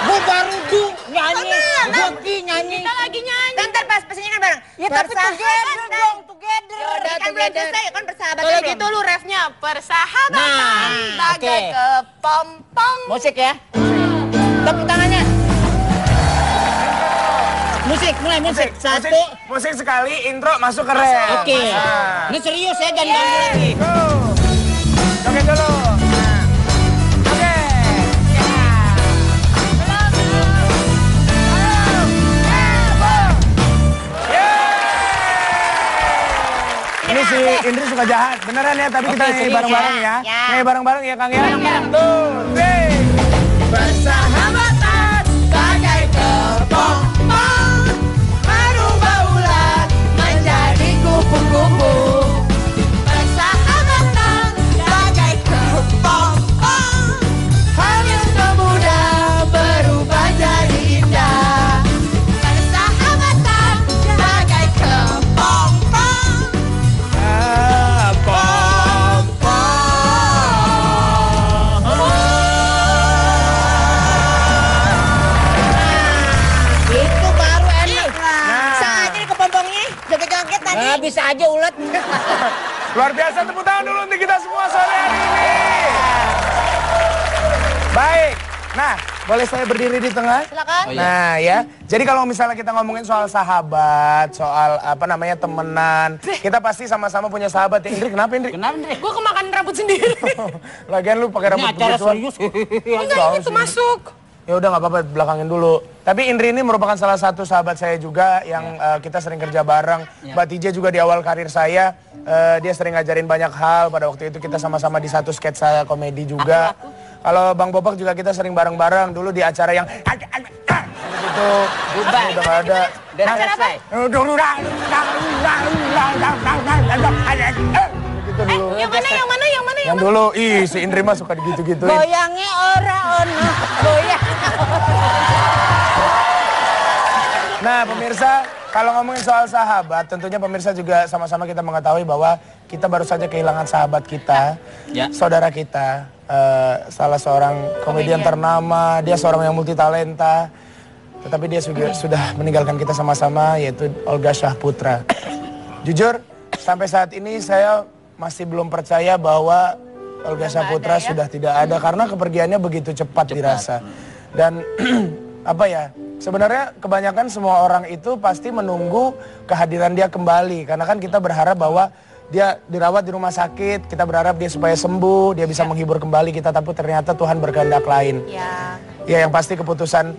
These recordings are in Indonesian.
Gue baru nyanyi, Goki nyanyi. Kita lagi nyanyi. Ntar pas nyanyikan bareng. Ya tapi together dong, together. Yaudah, kan belum selesai, kan persahabatan Kalau belum. gitu lu refnya persahabatan Nah, bagai oke. kepompong. Musik ya. Tepuk tangannya. Musik, mulai musik. Satu. Musik sekali, intro masuk ke rap. Oke. Nah. Ini serius ya, jangan ganggu lagi. Go. Joget dulu. Nah. Oke. Ini si Indri suka jahat, beneran ya, tapi kita Oke, nyanyi serius bareng-bareng ya. ya. Nyanyi bareng-bareng ya Kang ya. Bareng-bareng. Tuh, three. Persahabatan bagai kepompong, merubah ulat menjadi kupu-kupu. Persahabatan bagai kepompong, hanya mudah berubah jadi indah. Persahabatan bagai kepompong, Itu baru enak. Sengaja nih kepompongnya, joget-joget tadi. Nah, bisa aja ulet. Luar biasa, tepuk tangan dulu untuk kita semua sore hari ini. Baik, nah boleh saya berdiri di tengah? Silakan. Nah ya, jadi kalau misalnya kita ngomongin soal sahabat, soal apa namanya temenan, kita pasti sama-sama punya sahabat ya. Indri, kenapa Indri? Kenapa nih? gue kemakan rambut sendiri. Lagian lu pakai Ini rambut acara begituan. serius. Enggak, ini kemasuk. Ya udah nggak apa-apa, belakangin dulu. Tapi Indri ini merupakan salah satu sahabat saya juga yang kita sering kerja bareng. Mbak Tije juga di awal karir saya, dia sering ngajarin banyak hal. Pada waktu itu kita sama-sama di satu sketsa komedi juga. Kalau Bang Bobak juga kita sering bareng-bareng dulu di acara yang gitu. Bubar. Udah nggak ada. Dan selesai. Gitu dulu. Yang Yang dulu, ih si Indri mah suka gitu-gituin. Goyangnya ora ono, goyang. Nah pemirsa, kalau ngomongin soal sahabat, tentunya pemirsa juga sama-sama kita mengetahui bahwa kita baru saja kehilangan sahabat kita, Ya. saudara kita, salah seorang komedian ternama, dia seorang yang multi talenta, tetapi dia sudah meninggalkan kita sama-sama, yaitu Olga Syahputra. Jujur, sampai saat ini saya masih belum percaya bahwa Olga Syahputra sudah tidak ada karena kepergiannya begitu cepat dirasa. Dan apa ya? Sebenarnya kebanyakan semua orang itu pasti menunggu kehadiran dia kembali. Karena kan kita berharap bahwa dia dirawat di rumah sakit, kita berharap dia supaya sembuh, dia bisa menghibur kembali kita. Tapi ternyata Tuhan berkehendak lain. Ya yang pasti keputusan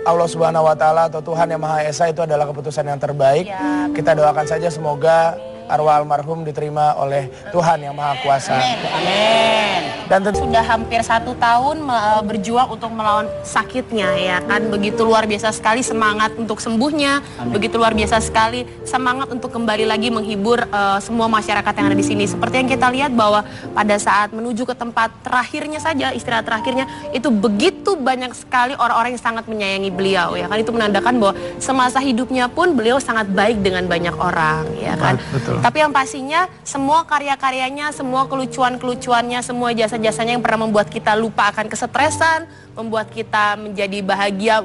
Allah Subhanahu Wa Taala atau Tuhan Yang Maha Esa itu adalah keputusan yang terbaik. Kita doakan saja semoga arwah almarhum diterima oleh Tuhan Yang Maha Kuasa. Amin. Dan tentu sudah hampir 1 tahun berjuang untuk melawan sakitnya ya kan, begitu luar biasa sekali semangat untuk sembuhnya. Begitu luar biasa sekali semangat untuk kembali lagi menghibur semua masyarakat yang ada di sini. Seperti yang kita lihat bahwa pada saat menuju ke tempat terakhirnya saja, istirahat terakhirnya, itu begitu banyak sekali orang-orang yang sangat menyayangi beliau ya kan. Itu menandakan bahwa semasa hidupnya pun beliau sangat baik dengan banyak orang ya kan. Betul. Tapi yang pastinya semua karya-karyanya, semua kelucuan-kelucuannya, semua jasa-jasanya yang pernah membuat kita lupa akan kesetresan, membuat kita menjadi bahagia,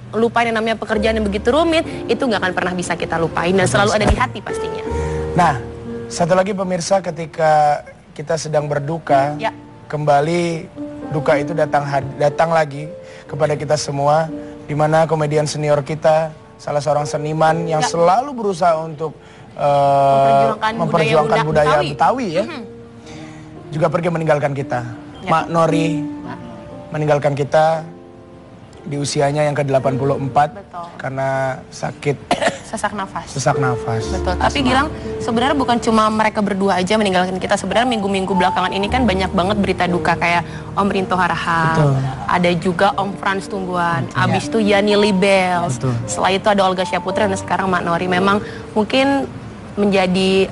lupain yang namanya pekerjaan yang begitu rumit, itu nggak akan pernah bisa kita lupain dan selalu ada di hati pastinya. Nah, satu lagi pemirsa, ketika kita sedang berduka, Ya. kembali duka itu datang lagi kepada kita semua, di mana komedian senior kita, salah seorang seniman yang selalu berusaha untuk memperjuangkan budaya Betawi ya, juga pergi meninggalkan kita. Mak Nori meninggalkan kita di usianya yang ke-84 karena sakit Sesak nafas. sesak nafas. Betul. Tapi Gilang, sebenarnya bukan cuma mereka berdua aja meninggalkan kita. Sebenarnya minggu-minggu belakangan ini kan banyak banget berita duka kayak Om Rinto Harahap, ada juga Om Frans Tungguan, abis itu Yani Libels, setelah itu ada Olga Syahputra dan sekarang Mak Nori. Memang mungkin menjadi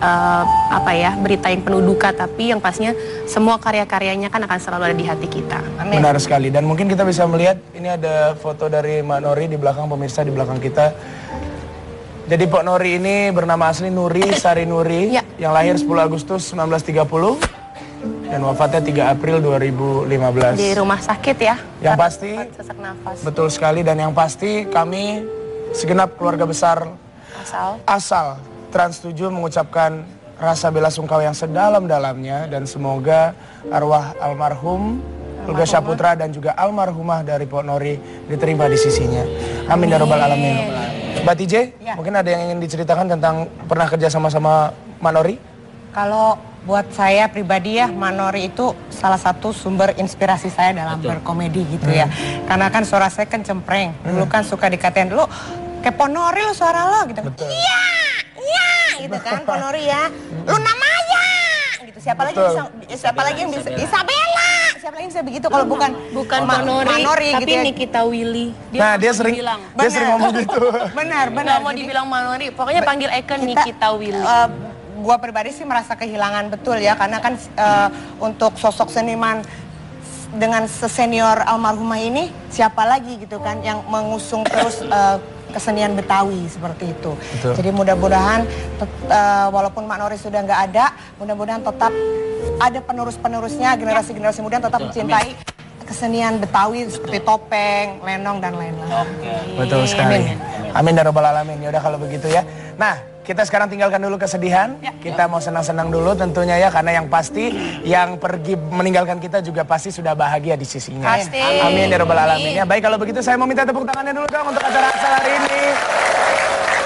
berita yang penuh duka, tapi yang pastinya semua karya-karyanya kan akan selalu ada di hati kita. Amin. Benar sekali, dan mungkin kita bisa melihat ini ada foto dari Mak Nori di belakang pemirsa, di belakang kita. Jadi Pak Nori ini bernama asli Nuri Sari Nuri, yang lahir 10 Agustus 1930 dan wafatnya 3 April 2015. Di rumah sakit ya. Yang Karena pasti, sesak nafas. betul sekali, dan yang pasti kami segenap keluarga besar asal Trans 7 mengucapkan rasa bela sungkawa yang sedalam-dalamnya, dan semoga arwah almarhum Olga Syaputra dan juga almarhumah dari Pok Nori diterima di sisinya. Amin ya robbal alamin. Mbak TJ, mungkin ada yang ingin diceritakan tentang pernah kerja sama-sama Manori? Kalau buat saya pribadi ya, Manori itu salah satu sumber inspirasi saya dalam berkomedi gitu ya. Karena kan suara saya kan cempreng. Dulu kan suka dikatain, lu kayak Ponori lo suara lo gitu. Iya, iya gitu kan Ponori ya. Lu namanya gitu. Siapa lagi yang bisa Isabella. Siapa lagi yang bisa begitu kalau bukan Manori, tapi gitu ya. Nikita Willy. Dia sering ngomong gitu. Benar. Nggak mau dibilang Manori, pokoknya panggil Eken Nikita Willy. Gua pribadi sih merasa kehilangan betul ya, karena kan untuk sosok seniman dengan sesenior almarhumah ini siapa lagi gitu kan yang mengusung terus kesenian Betawi seperti itu. Betul. Jadi mudah-mudahan walaupun Mak Nori sudah nggak ada, mudah-mudahan tetap ada penerus-penerusnya, generasi-generasi muda tetap mencintai kesenian Betawi seperti topeng, lenong dan lain-lain. Betul sekali. Amin ya robbal alamin. Ya udah kalau begitu ya. Nah, kita sekarang tinggalkan dulu kesedihan. Kita mau senang-senang dulu tentunya ya, karena yang pasti yang pergi meninggalkan kita juga pasti sudah bahagia di sisinya. Pasti. Amin ya robbal alamin ya. Baik, kalau begitu saya mau minta tepuk tangannya dulu dong untuk acara asal hari ini.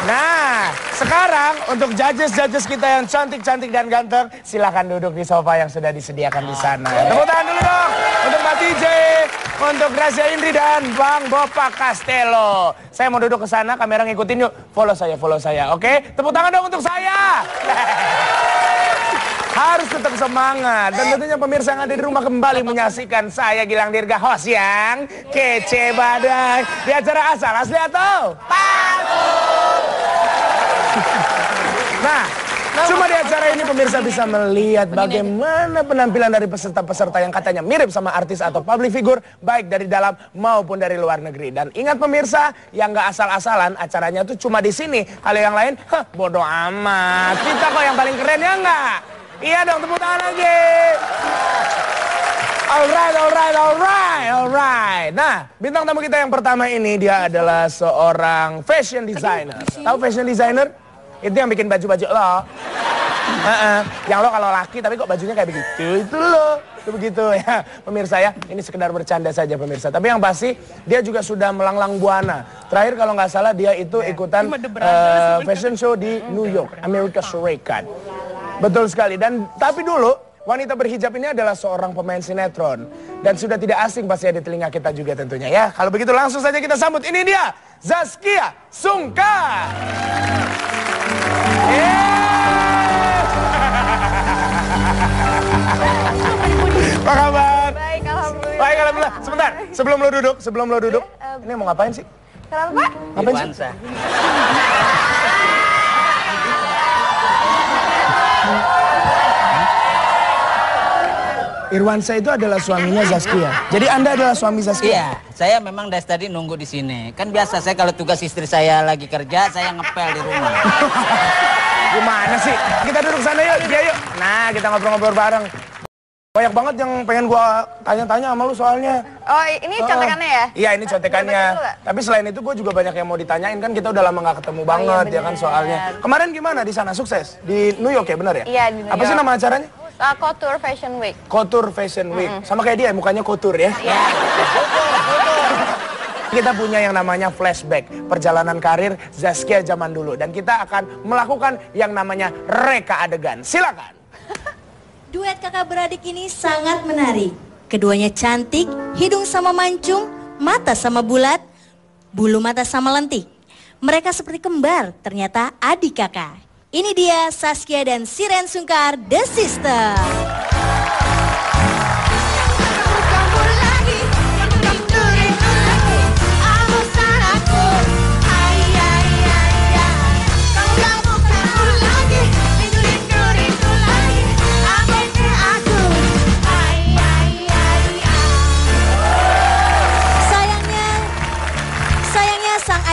Nah, sekarang untuk judges kita yang cantik-cantik dan ganteng, silahkan duduk di sofa yang sudah disediakan di sana. Tepuk tangan dulu dong untuk Mbak TJ, untuk Gracia Indri dan Bang Bopak Castello. Saya mau duduk ke sana, kamera ngikutin yuk. Follow saya, oke? Tepuk tangan dong untuk saya. Harus tetap semangat. Dan tentunya pemirsa yang ada di rumah kembali menyaksikan saya Gilang Dirga, host yang kece badai di acara Asal Asli atau Palsu. Nah, cuma di acara ini pemirsa bisa melihat bagaimana penampilan dari peserta-peserta yang katanya mirip sama artis atau public figure, baik dari dalam maupun dari luar negeri. Dan ingat pemirsa, yang nggak asal-asalan, acaranya tuh cuma di sini. Kalau yang lain, bodoh amat. Kita kok yang paling keren ya nggak? Iya dong, tepuk tangan lagi. Alright. Nah, bintang tamu kita yang pertama ini dia adalah seorang fashion designer. Tahu fashion designer? Itu yang bikin baju-baju lo. Yang lo kalau laki tapi kok bajunya kayak begitu. Itu lo. Itu begitu ya. Pemirsa ya, ini sekedar bercanda saja pemirsa. Tapi yang pasti dia juga sudah melanglang buana. Terakhir kalau nggak salah dia itu ikutan fashion show di New York, Amerika Serikat. Betul sekali. Dan tapi dulu wanita berhijab ini adalah seorang pemain sinetron. Dan sudah tidak asing pasti di telinga kita juga tentunya ya. Kalau begitu langsung saja kita sambut. Ini dia, Zaskia Sungkar. Apa kabar? Baik, alhamdulillah. Baik, alhamdulillah. Sebentar, sebelum lo duduk. Ini mau ngapain sih? Kenapa, Pak? Ngapain sih? Irwansyah itu adalah suaminya Zaskia. Jadi Anda adalah suami Zaskia? Iya, saya memang dari tadi nunggu di sini. Kan biasa saya kalau tugas istri saya lagi kerja, saya ngepel di rumah. Gimana sih? Kita duduk sana yuk, yuk. Nah, kita ngobrol-ngobrol bareng. Banyak banget yang pengen gua tanya-tanya sama lu soalnya. Oh, ini contekannya ya? Iya, ini contekannya. Tapi selain itu gue juga banyak yang mau ditanyain, kan kita udah lama gak ketemu banget ya kan soalnya. Kemarin gimana di sana? Sukses? Di New York ya, benar ya? Iya, di New Apa sih York. nama acaranya? Couture Fashion Week. Couture Fashion Week. Sama kayak dia, mukanya couture ya. Iya. Kita punya yang namanya flashback, perjalanan karir Zaskia zaman dulu. Dan kita akan melakukan yang namanya reka adegan. Silakan. Duet kakak beradik ini sangat menarik. Keduanya cantik, hidung sama mancung, mata sama bulat, bulu mata sama lentik. Mereka seperti kembar, ternyata adik kakak. Ini dia Saskia dan Siren Sungkar, The Sister.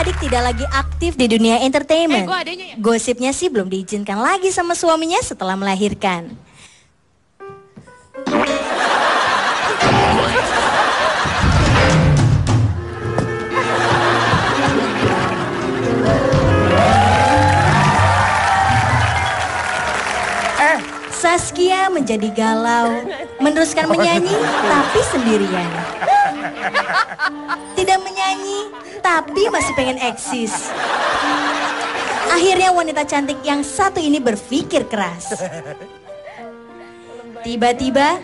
Adik tidak lagi aktif di dunia entertainment. Gua adanya ya? Gosipnya sih belum diizinkan lagi sama suaminya setelah melahirkan. menjadi galau, meneruskan menyanyi tapi sendirian. Tidak menyanyi tapi masih pengen eksis. Akhirnya wanita cantik yang satu ini berpikir keras. Tiba-tiba,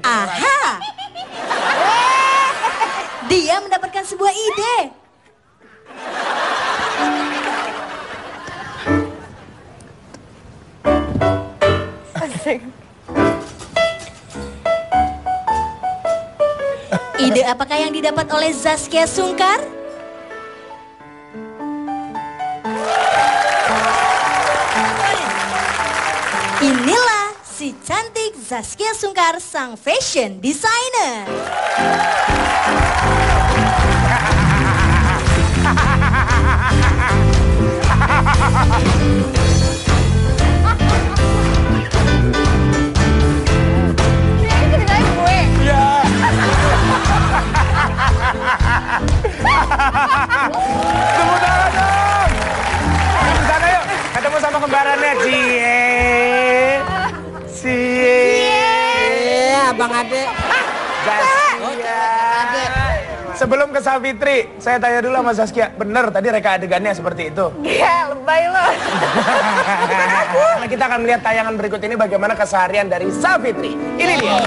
aha! Dia mendapatkan sebuah ide. Ide apakah yang didapat oleh Zaskia Sungkar? Inilah si cantik Zaskia Sungkar, sang fashion designer. Ini ceritanya gue. Iya. Tepuk tangan dong. Di sana yuk, ketemu sama kembarannya. Abang Ade. Zaskia. Sebelum ke Savitri, saya tanya dulu sama Zaskia. Bener tadi reka adegannya seperti itu? Iya, lebay lo. Nah, kita akan melihat tayangan berikut ini bagaimana keseharian dari Savitri. Ini dia.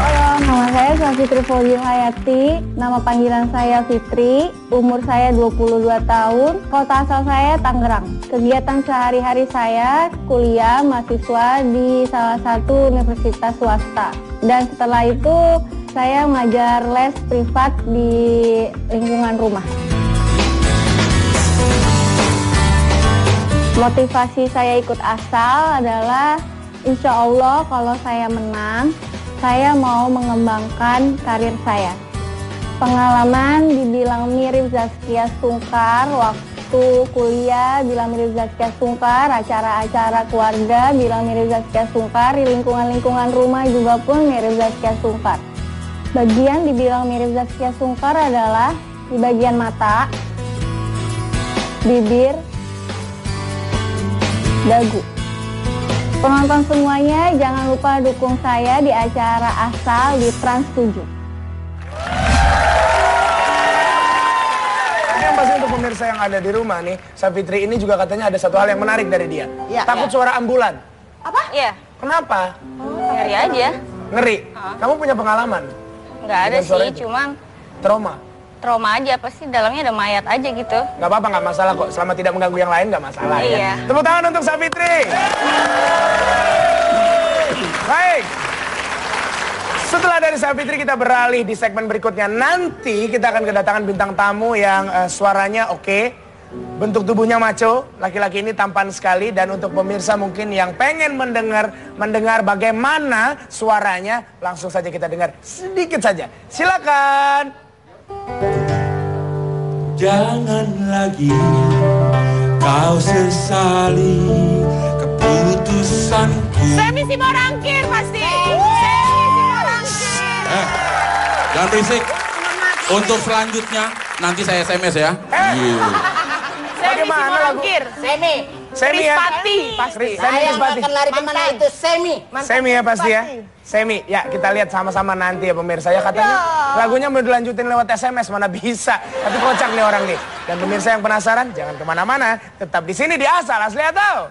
Halo, nama saya Savitri Fauzi Hayati, nama panggilan saya Fitri, umur saya 22 tahun, kota asal saya Tangerang. Kegiatan sehari-hari saya kuliah mahasiswa di salah satu universitas swasta. Dan setelah itu saya mengajar les privat di lingkungan rumah. Motivasi saya ikut asal adalah insya Allah kalau saya menang, saya mau mengembangkan karir saya. Pengalaman dibilang mirip Zaskia Sungkar, waktu kuliah bilang mirip Zaskia Sungkar, acara-acara keluarga bilang mirip Zaskia Sungkar, di lingkungan-lingkungan rumah juga pun mirip Zaskia Sungkar. Bagian dibilang mirip Zaskia Sungkar adalah di bagian mata, bibir, dagu. Penonton semuanya jangan lupa dukung saya di acara Asal di Trans 7. Ini yang pasti untuk pemirsa yang ada di rumah nih, Savitri ini juga katanya ada satu hal yang menarik dari dia. Takut suara ambulan. Iya, Kenapa? ngeri aja. Ngeri. Kamu punya pengalaman? Nggak ada Dengan suara sih, itu? cuman Trauma? trauma aja. Pasti dalamnya ada mayat aja gitu. Gak apa-apa, gak masalah kok. Selama tidak mengganggu yang lain gak masalah ya. Iya. Tepuk tangan untuk Savitri. Baik. Setelah dari Savitri kita beralih di segmen berikutnya. Nanti kita akan kedatangan bintang tamu yang suaranya oke. Bentuk tubuhnya maco, laki-laki ini tampan sekali. Dan untuk pemirsa mungkin yang pengen mendengar bagaimana suaranya, langsung saja kita dengar sedikit saja. Silakan. Jangan lagi kau sesali keputusanku. Semi Simorangkir pasti. Semi Simorangkir. Jangan berisik. Untuk selanjutnya nanti saya SMS ya. Iya. Semi Bagaimana lagu? Simorangkir. Semi. Semi ya? Pati. Pasti. Semi Saya nggak Krispati. akan lari kemana itu Semi. Semi ya pasti ya. Semi, ya kita lihat sama-sama nanti ya pemirsa ya. Katanya lagunya mau dilanjutin lewat SMS, mana bisa. Tapi kocak nih orang nih. Dan pemirsa yang penasaran, jangan kemana-mana. Tetap di sini di Asal Asli atau?